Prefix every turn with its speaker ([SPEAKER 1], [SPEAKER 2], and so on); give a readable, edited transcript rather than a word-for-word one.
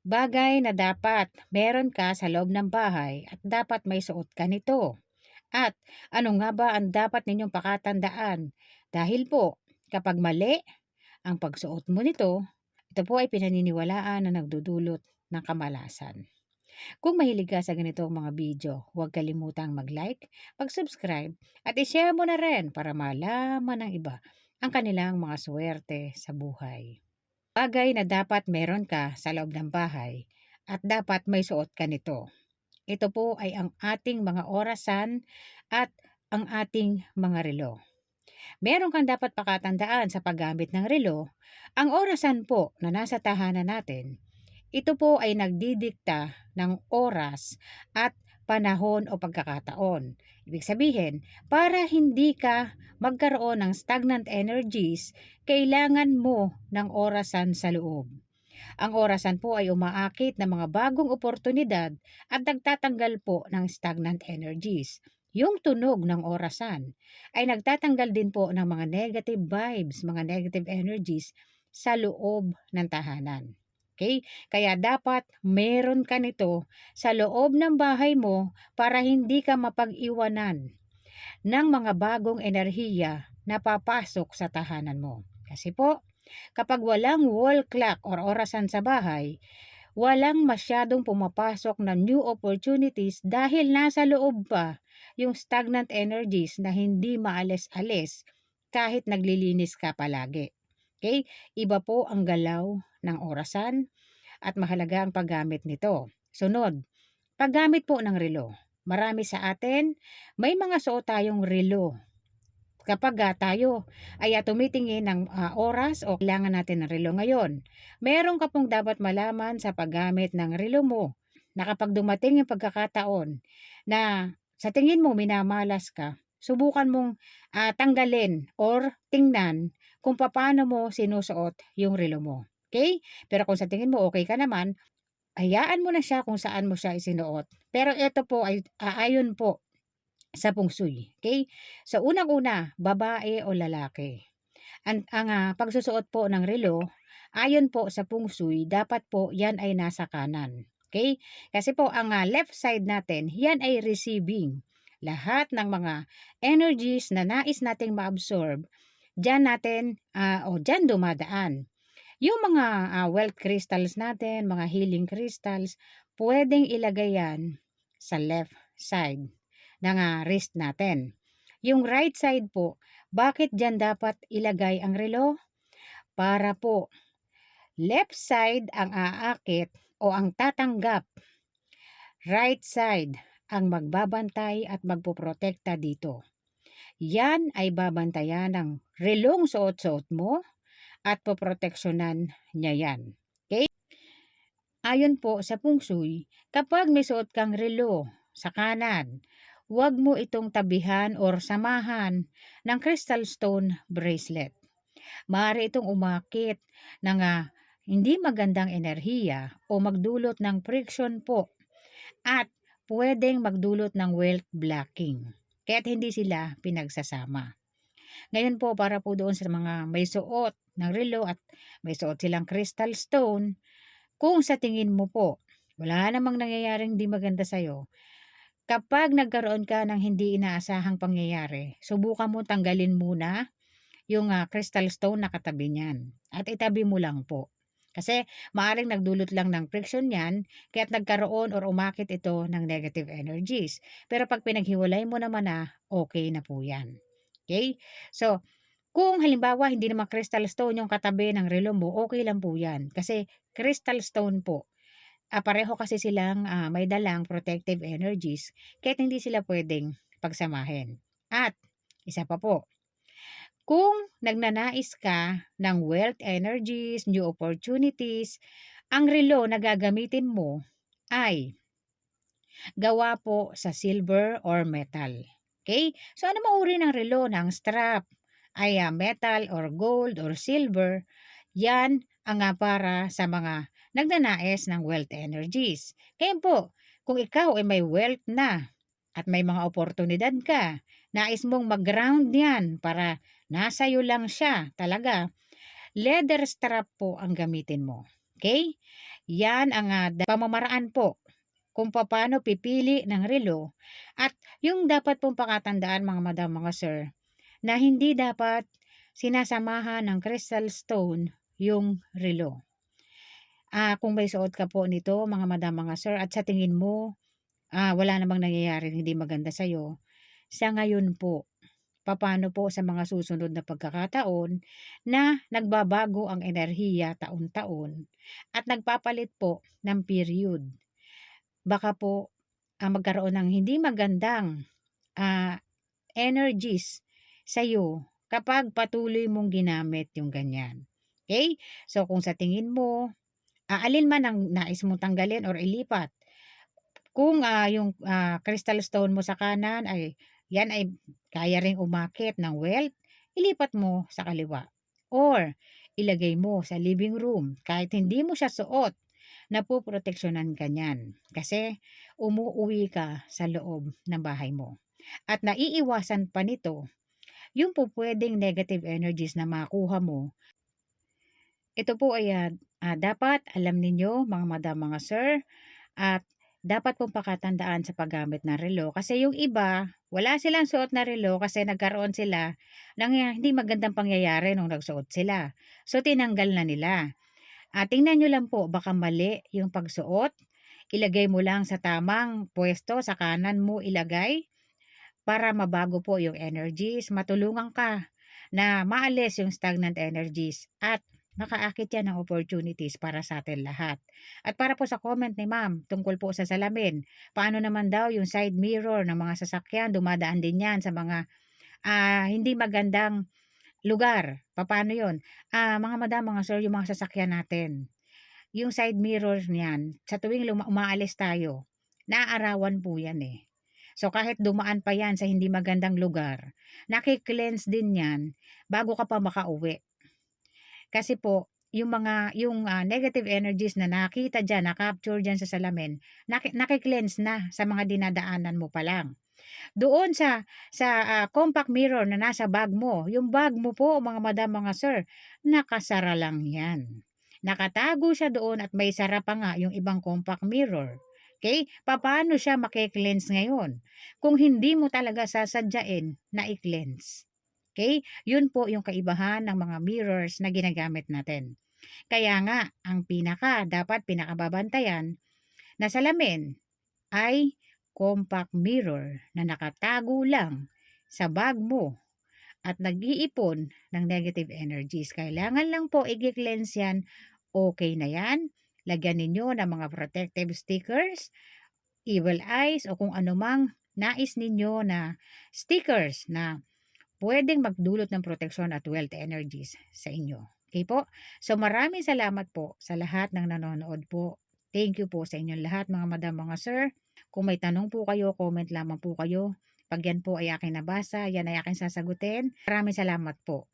[SPEAKER 1] Bagay na dapat meron ka sa loob ng bahay at dapat may suot ka nito. At ano nga ba ang dapat ninyong pakatandaan? Dahil po, kapag mali ang pagsuot mo nito, ito po ay pinaniniwalaan na nagdudulot ng kamalasan. Kung mahilig ka sa ganitong mga video, huwag kalimutang mag-like, mag-subscribe at i-share mo na rin para malaman ng iba ang kanilang mga swerte sa buhay. Bagay na dapat meron ka sa loob ng bahay at dapat may suot ka nito. Ito po ay ang ating mga orasan at ang ating mga relo. Meron kang dapat pakatandaan sa paggamit ng relo. Ang orasan po na nasa tahanan natin, ito po ay nagdidikta ng oras at panahon o pagkakataon. Ibig sabihin, para hindi ka magkaroon ng stagnant energies, kailangan mo ng orasan sa loob. Ang orasan po ay umaakit ng mga bagong oportunidad at nagtatanggal po ng stagnant energies. Yung tunog ng orasan ay nagtatanggal din po ng mga negative vibes, mga negative energies sa loob ng tahanan. Okay? Kaya dapat meron ka nito sa loob ng bahay mo para hindi ka mapag-iwanan ng mga bagong enerhiya na papasok sa tahanan mo. Kasi po, kapag walang wall clock or orasan sa bahay, walang masyadong pumapasok na new opportunities dahil nasa loob pa yung stagnant energies na hindi maalis-alis kahit naglilinis ka palagi. Okay? Iba po ang galaw ng orasan at mahalaga ang paggamit nito. Sunod, paggamit po ng relo. Marami sa atin, may mga suot tayong relo. Kapag tayo ay tumitingin ng oras o kailangan natin ng relo ngayon, meron ka pong dapat malaman sa paggamit ng relo mo na kapag dumating yung pagkakataon na sa tingin mo minamalas ka, subukan mong tanggalin or tingnan kung paano mo sinusuot yung relo mo. Okay? Pero kung sa tingin mo okay ka naman, hayaan mo na siya kung saan mo siya isinuot. Pero ito po ay ayon po sa feng shui. Okay? So unang-una, babae o lalaki. Ang pagsusuot po ng relo, ayon po sa feng shui, dapat po yan ay nasa kanan. Okay? Kasi po ang left side natin, yan ay receiving. Lahat ng mga energies na nais nating ma-absorb, dyan natin o dyan dumadaan. Yung mga wealth crystals natin, mga healing crystals, pwedeng ilagay yan sa left side ng wrist natin. Yung right side po, bakit dyan dapat ilagay ang relo? Para po, left side ang aakit o ang tatanggap. Right side ang magbabantay at magpoprotekta dito. Yan ay babantayan ng relong suot-suot mo at poproteksyonan niya yan. Okay? Ayon po sa feng shui, kapag may suot kang relo sa kanan, huwag mo itong tabihan or samahan ng crystal stone bracelet. Maaari itong umakit ng hindi magandang enerhiya o magdulot ng friction po at pwedeng magdulot ng wealth blocking. Kaya't hindi sila pinagsasama. Ngayon po para po doon sa mga may suot ng relo at may suot silang crystal stone, kung sa tingin mo po wala namang nangyayaring di maganda sa'yo, kapag nagkaroon ka ng hindi inaasahang pangyayari, subukan mo tanggalin muna yung crystal stone na katabi niyan at itabi mo lang po. Kasi maaaring nagdulot lang ng friction yan, kaya't nagkaroon or umakit ito ng negative energies. Pero pag pinaghiwalay mo naman okay na po yan. Okay? So, kung halimbawa hindi naman crystal stone yung katabi ng relo mo, okay lang po yan. Kasi crystal stone po, pareho kasi silang may dalang protective energies, kaya't hindi sila pwedeng pagsamahin. At, isa pa po, kung nagnanais ka ng wealth energies, new opportunities, ang relo na gagamitin mo ay gawa po sa silver or metal. Okay? So ano mauri ng relo ng strap ay metal or gold or silver? Yan ang para sa mga nagnanais ng wealth energies. Kaya po, kung ikaw ay may wealth na at may mga oportunidad ka, nais mong mag-ground yan para nasa iyo lang siya talaga, leather strap po ang gamitin mo. Okay? Yan ang pamamaraan po kung paano pipili ng relo at yung dapat pong pakatandaan mga madam, mga sir, na hindi dapat sinasamahan ng crystal stone yung relo. Kung may suot ka po nito mga madam, mga sir, at sa tingin mo wala namang nangyayaring hindi maganda sa'yo, sa ngayon po, papaano po sa mga susunod na pagkakataon na nagbabago ang enerhiya taon-taon at nagpapalit po ng period. Baka po magkaroon ng hindi magandang ah, energies sa'yo kapag patuloy mong ginamit yung ganyan. Okay? So kung sa tingin mo, alin man ang nais mong tanggalin or ilipat, kung yung crystal stone mo sa kanan ay yan ay kaya ring umakit ng wealth, ilipat mo sa kaliwa. Or ilagay mo sa living room kahit hindi mo siya suot, napoproteksyonan ka niyan kasi umuuwi ka sa loob ng bahay mo. At naiiwasan pa nito yung pupwedeng negative energies na makuha mo. Ito po ay dapat alam ninyo mga madam, mga sir, at dapat pong pakatandaan sa paggamit ng relo kasi yung iba, wala silang suot na relo kasi nagkaroon sila ng hindi magandang pangyayari nung nagsuot sila. So tinanggal na nila. Tingnan nyo lang po, baka mali yung pagsuot. Ilagay mo lang sa tamang pwesto, sa kanan mo ilagay para mabago po yung energies. Matulungan ka na maalis yung stagnant energies at makaakit yan ng opportunities para sa atin lahat. At para po sa comment ni ma'am tungkol po sa salamin, paano naman daw yung side mirror ng mga sasakyan, dumadaan din yan sa mga hindi magandang lugar. Paano yon? Mga madam, mga sir, yung mga sasakyan natin, yung side mirror niyan, sa tuwing umaalis tayo, naaarawan po yan eh. So kahit dumaan pa yan sa hindi magandang lugar, naki-cleanse din yan bago ka pa makauwi. Kasi po, yung negative energies na nakita diyan, na-capture diyan sa salamin, naki-cleanse na sa mga dinadaanan mo pa lang. Doon sa compact mirror na nasa bag mo, yung bag mo po mga madam, mga sir, nakasara lang yan. Nakatago siya doon at may sara pa nga yung ibang compact mirror. Okay? Paano siya maki-cleanse ngayon? Kung hindi mo talaga sasadyain na i-cleanse. Okay? Yun po yung kaibahan ng mga mirrors na ginagamit natin. Kaya nga, ang dapat pinakababantayan na salamin ay compact mirror na nakatago lang sa bag mo at nag-iipon ng negative energies. Kailangan lang po i-cleanse yan. Okay na yan. Lagyan ninyo ng mga protective stickers, evil eyes, o kung anumang nais ninyo na stickers na pwedeng magdulot ng proteksyon at wealth energies sa inyo. Okay po? So maraming salamat po sa lahat ng nanonood po. Thank you po sa inyong lahat mga madam, mga sir. Kung may tanong po kayo, comment lamang po kayo. Pag yan po ay aking nabasa, yan ay aking sasagutin. Maraming salamat po.